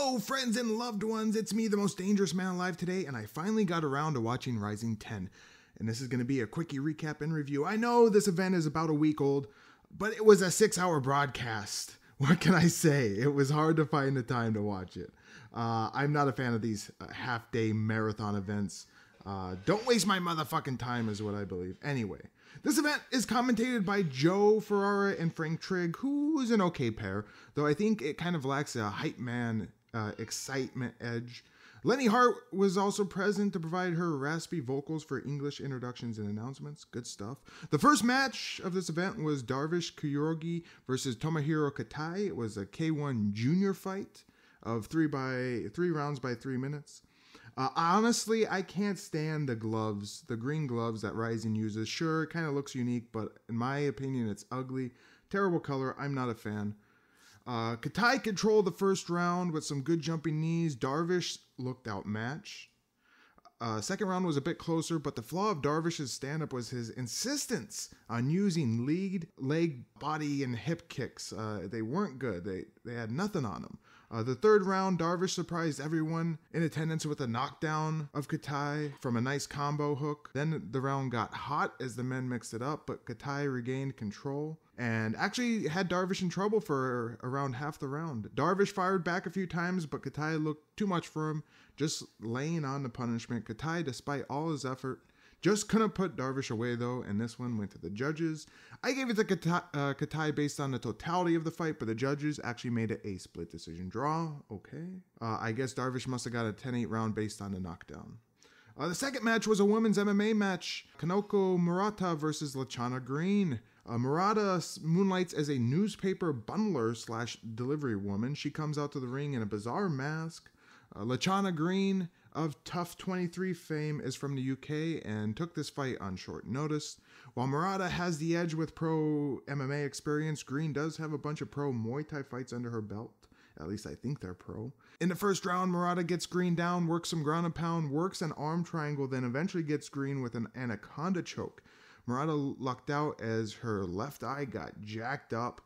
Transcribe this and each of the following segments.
Hello, friends and loved ones. It's me, the most dangerous man alive today, and I finally got around to watching Rizin 10. And this is going to be a quickie recap and review. I know this event is about a week old, but it was a 6-hour broadcast. What can I say? It was hard to find the time to watch it. I'm not a fan of these half-day marathon events. Don't waste my motherfucking time is what I believe. Anyway, this event is commentated by Joe Ferrara and Frank Trigg, who is an okay pair, though I think it kind of lacks a hype man excitement edge. Lenny Hart was also present to provide her raspy vocals for English introductions and announcements. Good stuff. The first match of this event was Darvish Kyogi versus Tomohiro Katai. It was a K1 junior fight of 3 rounds by 3 minutes. Honestly, I can't stand the gloves, the green gloves that Rizin uses. Sure, it kind of looks unique, but in my opinion, it's ugly. Terrible color. I'm not a fan. Katai controlled the first round with some good jumping knees. Darvish looked outmatched. Second round was a bit closer, but the flaw of Darvish's stand-up was his insistence on using lead, leg, body, and hip kicks. They weren't good. They had nothing on them. The third round, Darvish surprised everyone in attendance with a knockdown of Katai from a nice combo hook. Then the round got hot as the men mixed it up, but Katai regained control and actually had Darvish in trouble for around half the round. Darvish fired back a few times, but Katai looked too much for him, just laying on the punishment. Katai, despite all his effort, just couldn't put Darvish away though, and this one went to the judges. I gave it to Katai based on the totality of the fight, but the judges actually made it a split decision draw. Okay. I guess Darvish must have got a 10-8 round based on the knockdown. The second match was a women's MMA match. Kanoko Murata versus Lachana Green. Murata moonlights as a newspaper bundler / delivery woman. She comes out to the ring in a bizarre mask. Lachana Green of Tough 23 fame is from the UK and took this fight on short notice. While Murata has the edge with pro MMA experience, Green does have a bunch of pro Muay Thai fights under her belt. At least I think they're pro. In the first round, Murata gets Green down, works some ground and pound, works an arm triangle, then eventually gets Green with an anaconda choke. Murata lucked out as her left eye got jacked up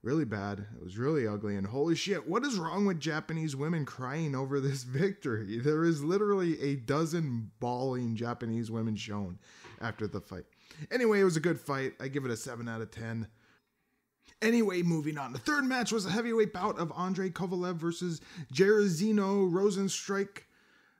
really bad. It was really ugly, and holy shit, what is wrong with Japanese women crying over this victory? There is literally a dozen bawling Japanese women shown after the fight. Anyway, it was a good fight. I give it a 7 out of 10. Anyway, moving on. The third match was a heavyweight bout of Andre Kovalev versus Jairzinho Rosenstrike.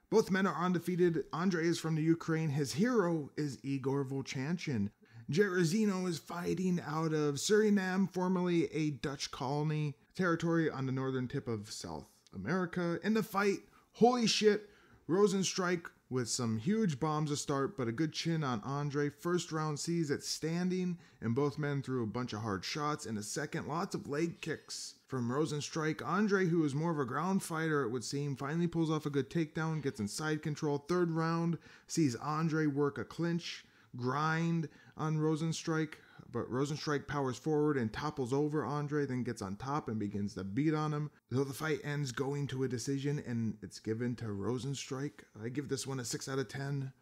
Both men are undefeated. Andre is from the Ukraine. His hero is Igor Volchanchin. Jairzinho is fighting out of Suriname, formerly a Dutch colony territory on the northern tip of South America. In the fight, holy shit, Rosenstrike with some huge bombs to start, but a good chin on Andre. First round sees it standing, and both men threw a bunch of hard shots. In the second, lots of leg kicks from Rosenstrike. Andre, who is more of a ground fighter, it would seem, finally pulls off a good takedown, gets in side control. Third round sees Andre work a clinch, grind on Rosenstrike, but Rosenstrike powers forward and topples over Andre, then gets on top and begins to beat on him. Though the fight ends going to a decision and it's given to Rosenstrike, I give this one a 6 out of 10.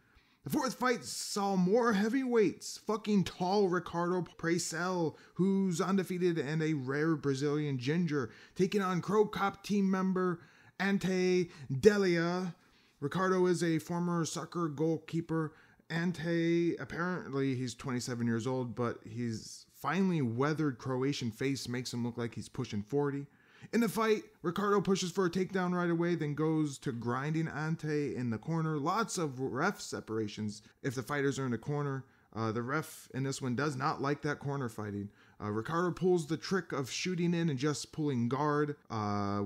The fourth fight saw more heavyweights. Fucking tall Ricardo Parcells, who's undefeated and a rare Brazilian ginger, taking on Crow Cop team member Ante Delia. Ricardo is a former soccer goalkeeper. Ante, apparently he's 27 years old, but his finely weathered Croatian face makes him look like he's pushing 40. In the fight, Ricardo pushes for a takedown right away, then goes to grinding Ante in the corner. Lots of ref separations if the fighters are in the corner. The ref in this one does not like that corner fighting. Ricardo pulls the trick of shooting in and just pulling guard,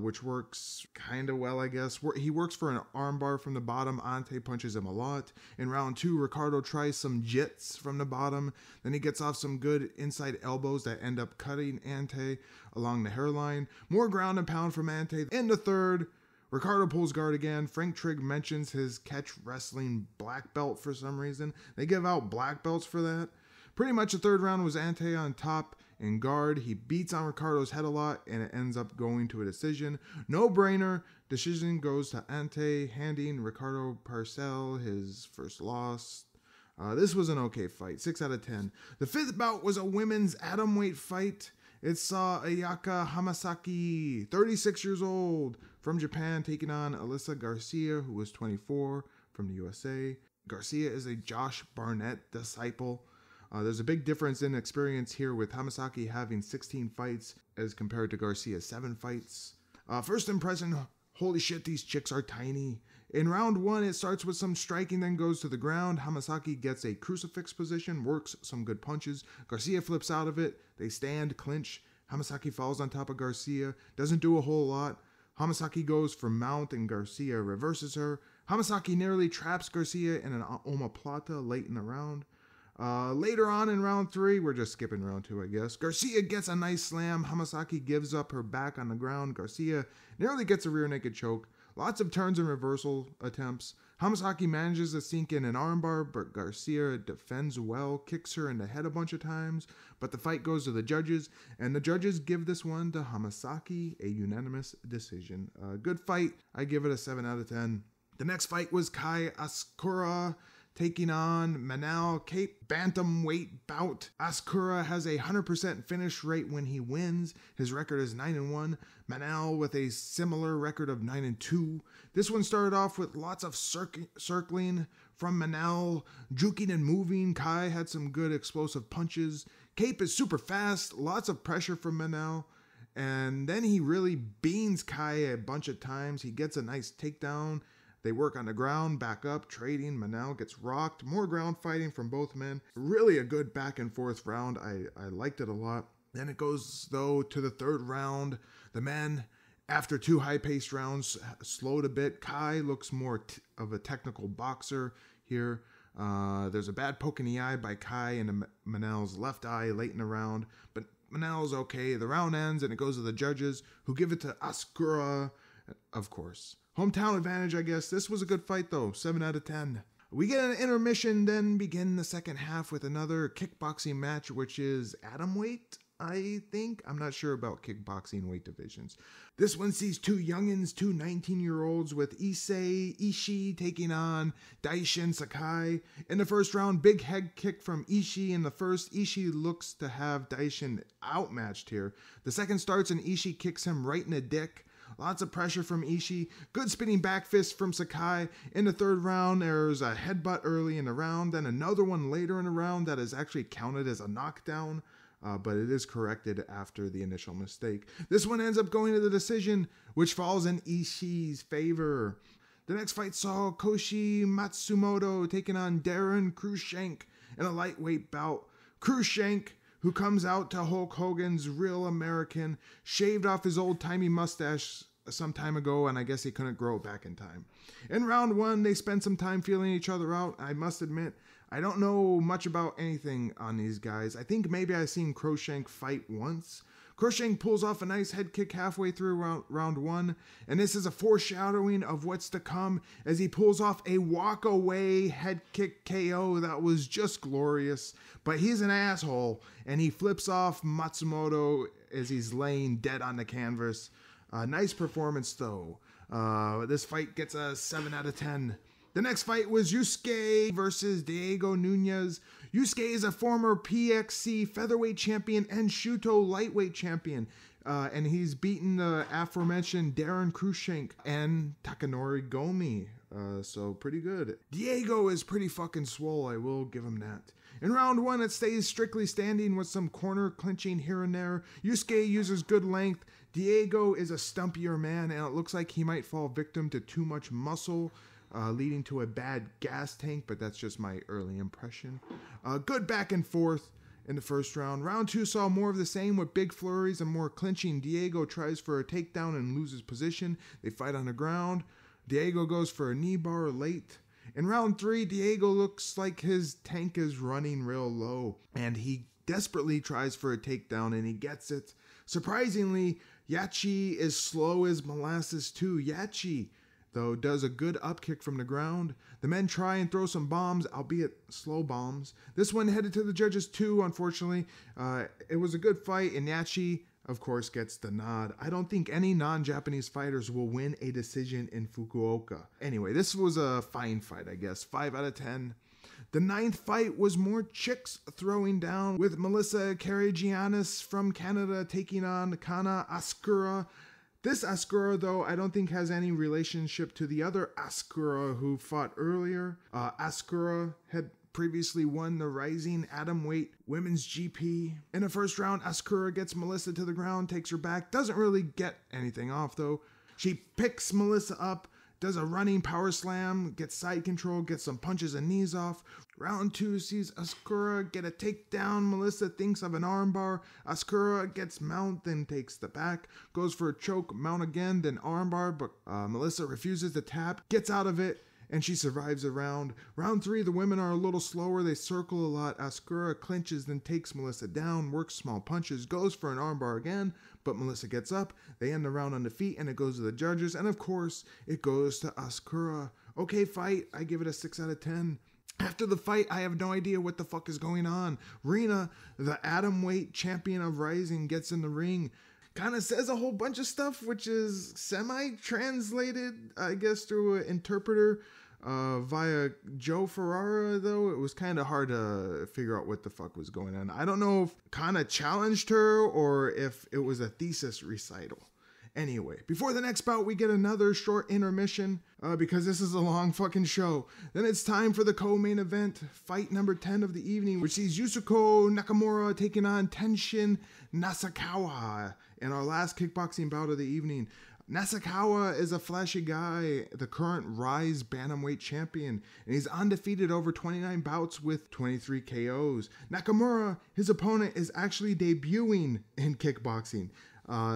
which works kind of well, I guess. He works for an armbar from the bottom. Ante punches him a lot. In round 2, Ricardo tries some jits from the bottom. Then he gets off some good inside elbows that end up cutting Ante along the hairline. More ground and pound from Ante. In the third, Ricardo pulls guard again. Frank Trigg mentions his catch wrestling black belt for some reason. They give out black belts for that. Pretty much the third round was Ante on top in guard. He beats on Ricardo's head a lot, and it ends up going to a decision. No brainer. Decision goes to Ante, handing Ricardo Parcells his first loss. This was an okay fight, 6 out of 10. The fifth bout was a women's atomweight fight. it saw Ayaka Hamasaki, 36 years old, from Japan, taking on Alyssa Garcia, who was 24, from the USA. Garcia is a Josh Barnett disciple. There's a big difference in experience here, with Hamasaki having 16 fights as compared to Garcia's 7 fights. First impression, holy shit, these chicks are tiny. In round 1, it starts with some striking, then goes to the ground. Hamasaki gets a crucifix position, works some good punches. Garcia flips out of it. They stand, clinch. Hamasaki falls on top of Garcia. Doesn't do a whole lot. Hamasaki goes for mount and Garcia reverses her. Hamasaki nearly traps Garcia in an omoplata late in the round. Later on in round 3, we're just skipping round 2, I guess. Garcia gets a nice slam. Hamasaki gives up her back on the ground. Garcia nearly gets a rear naked choke. Lots of turns and reversal attempts. Hamasaki manages to sink in an armbar, but Garcia defends well, kicks her in the head a bunch of times. But the fight goes to the judges, and the judges give this one to Hamasaki, a unanimous decision. Good fight. I give it a 7 out of 10. The next fight was Kai Asakura taking on Manal Cape bantamweight bout. Asakura has a 100% finish rate when he wins. His record is 9-1. Manal with a similar record of 9-2. This one started off with lots of circling from Manal, juking and moving. Kai had some good explosive punches. Cape is super fast, lots of pressure from Manal. And then he really beans Kai a bunch of times. He gets a nice takedown. They work on the ground, back up, trading. Manal gets rocked. More ground fighting from both men. Really a good back and forth round. I liked it a lot. Then it goes, though, to the third round. The men, after 2 high-paced rounds, slowed a bit. Kai looks more of a technical boxer here. There's a bad poke in the eye by Kai in Manal's left eye late in the round. But Manal's okay. The round ends, and it goes to the judges, who give it to Asakura, of course. Hometown advantage, I guess. This was a good fight, though. 7 out of 10. We get an intermission, then begin the second half with another kickboxing match, which is atomweight, I think. I'm not sure about kickboxing weight divisions. This one sees 2 youngins, 2 19-year-olds, with Ichi taking on Daishin Sakai. In the first round, big head kick from Ichi. In the first, Ichi looks to have Daishin outmatched here. The second starts and Ichi kicks him right in the dick. Lots of pressure from Ichi. Good spinning back fist from Sakai. In the third round, there's a headbutt early in the round, then another one later in the round that is actually counted as a knockdown, but it is corrected after the initial mistake. This one ends up going to the decision, which falls in Ishii's favor. The next fight saw Koshi Matsumoto taking on Darren Cruikshank in a lightweight bout. Cruikshank, who comes out to Hulk Hogan's Real American, shaved off his old-timey mustache some time ago, and I guess he couldn't grow it back in time. In round 1, they spent some time feeling each other out. I must admit, I don't know much about anything on these guys. I think maybe I've seen Cruikshank fight once. Cruikshank pulls off a nice head kick halfway through round 1, and this is a foreshadowing of what's to come as he pulls off a walk-away head kick KO that was just glorious. But he's an asshole, and he flips off Matsumoto as he's laying dead on the canvas. Nice performance, though. This fight gets a 7 out of 10. The next fight was Yusuke versus Diego Nunez. Yusuke is a former PXC featherweight champion and Shuto lightweight champion. And he's beaten the aforementioned Darren Cruikshank and Takanori Gomi. So pretty good. Diego is pretty fucking swole, I will give him that. In round 1, it stays strictly standing with some corner clinching here and there. Yusuke uses good length. Diego is a stumpier man, and it looks like he might fall victim to too much muscle, leading to a bad gas tank, but that's just my early impression. Good back and forth in the first round. Round 2 saw more of the same with big flurries and more clinching. Diego tries for a takedown and loses position. They fight on the ground. Diego goes for a knee bar late. In round 3, Diego looks like his tank is running real low, and he desperately tries for a takedown, and he gets it. Surprisingly, Yachi is slow as molasses too. Yachi, though, does a good upkick from the ground. The men try and throw some bombs, albeit slow bombs. This one headed to the judges too, unfortunately. It was a good fight, and Yachi, of course, gets the nod. I don't think any non-Japanese fighters will win a decision in Fukuoka. Anyway, this was a fine fight, I guess. 5 out of 10. The 9th fight was more chicks throwing down, with Melissa Karagiannis from Canada taking on Kana Asakura. This Asakura, though, I don't think has any relationship to the other Asakura who fought earlier. Asakura had previously won the Rising Atomweight Women's GP. In the first round, Asakura gets Melissa to the ground, takes her back, doesn't really get anything off though. She picks Melissa up, does a running power slam, gets side control, gets some punches and knees off. Round 2 sees Asakura get a takedown. Melissa thinks of an armbar. Asakura gets mount, then takes the back. Goes for a choke, mount again, then armbar, but Melissa refuses to tap, gets out of it, and she survives a round. Round 3, the women are a little slower. They circle a lot. Asakura clinches, then takes Melissa down, works small punches, goes for an armbar again, but Melissa gets up. They end the round on the feet, and it goes to the judges, and of course, it goes to Asakura. Okay fight, I give it a 6 out of 10. After the fight, I have no idea what the fuck is going on. Rina, the atomweight champion of Rising, gets in the ring. Kind of says a whole bunch of stuff, which is semi-translated, I guess, through an interpreter via Joe Ferrara, though. It was kind of hard to figure out what the fuck was going on. I don't know if kind of challenged her or if it was a thesis recital. Anyway, before the next bout, we get another short intermission because this is a long fucking show. Then it's time for the co-main event, fight number 10 of the evening, which sees Yusuke Nakamura taking on Tenshin Nasukawa in our last kickboxing bout of the evening. Nasukawa is a flashy guy, the current Rise Bantamweight champion, and he's undefeated over 29 bouts with 23 KOs. Nakamura, his opponent, is actually debuting in kickboxing.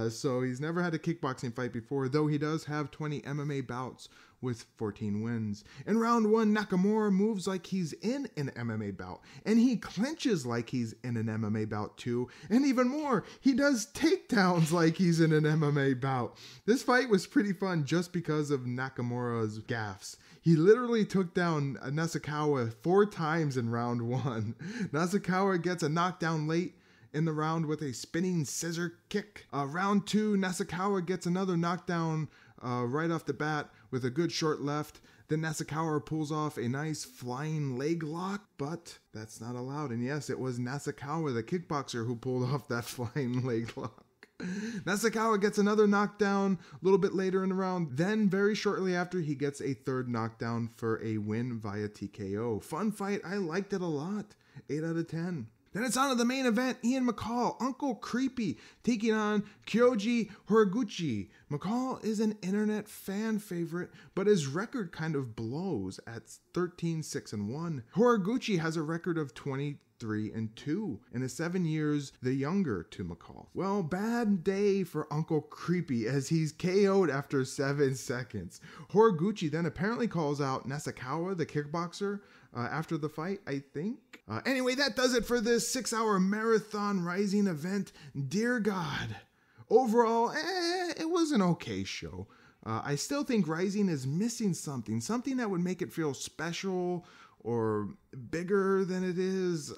So he's never had a kickboxing fight before, though he does have 20 MMA bouts with 14 wins. In round 1, Nakamura moves like he's in an MMA bout, and he clinches like he's in an MMA bout too, and even more, he does takedowns like he's in an MMA bout. This fight was pretty fun just because of Nakamura's gaffes. He literally took down Nasukawa 4 times in round 1. Nasukawa gets a knockdown late in the round with a spinning scissor kick. Round 2, Nasukawa gets another knockdown right off the bat with a good short left. Then Nasukawa pulls off a nice flying leg lock, but that's not allowed. And yes, it was Nasukawa, the kickboxer, who pulled off that flying leg lock. Nasukawa gets another knockdown a little bit later in the round. Then very shortly after, he gets a third knockdown for a win via TKO. Fun fight. I liked it a lot. 8 out of 10. Then it's on to the main event, Ian McCall, Uncle Creepy, taking on Kyoji Horiguchi. McCall is an internet fan favorite, but his record kind of blows at 13-6-1. Horiguchi has a record of 23-2 and is 7 years the younger to McCall. Well, bad day for Uncle Creepy as he's KO'd after 7 seconds. Horiguchi then apparently calls out Nasukawa, the kickboxer, after the fight, I think. Anyway, that does it for this 6-hour marathon Rising event. Dear God, overall, it was an okay show. I still think Rising is missing something that would make it feel special or bigger than it is.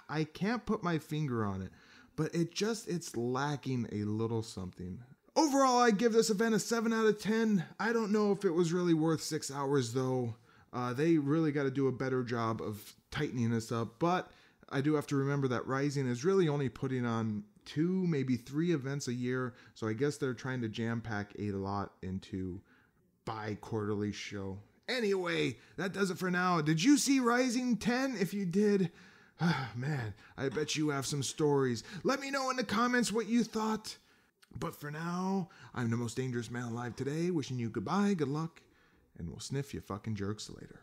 I can't put my finger on it, but it's lacking a little something. Overall, I give this event a 7 out of 10. I don't know if it was really worth 6 hours though. They really got to do a better job of tightening this up, but I do have to remember that Rising is really only putting on 2, maybe 3 events a year, so I guess they're trying to jam-pack a lot into bi-quarterly show. Anyway, that does it for now. Did you see Rising 10? If you did, man, I bet you have some stories. Let me know in the comments what you thought. But for now, I'm the most dangerous man alive today, wishing you goodbye, good luck, and we'll sniff you fucking jerks later.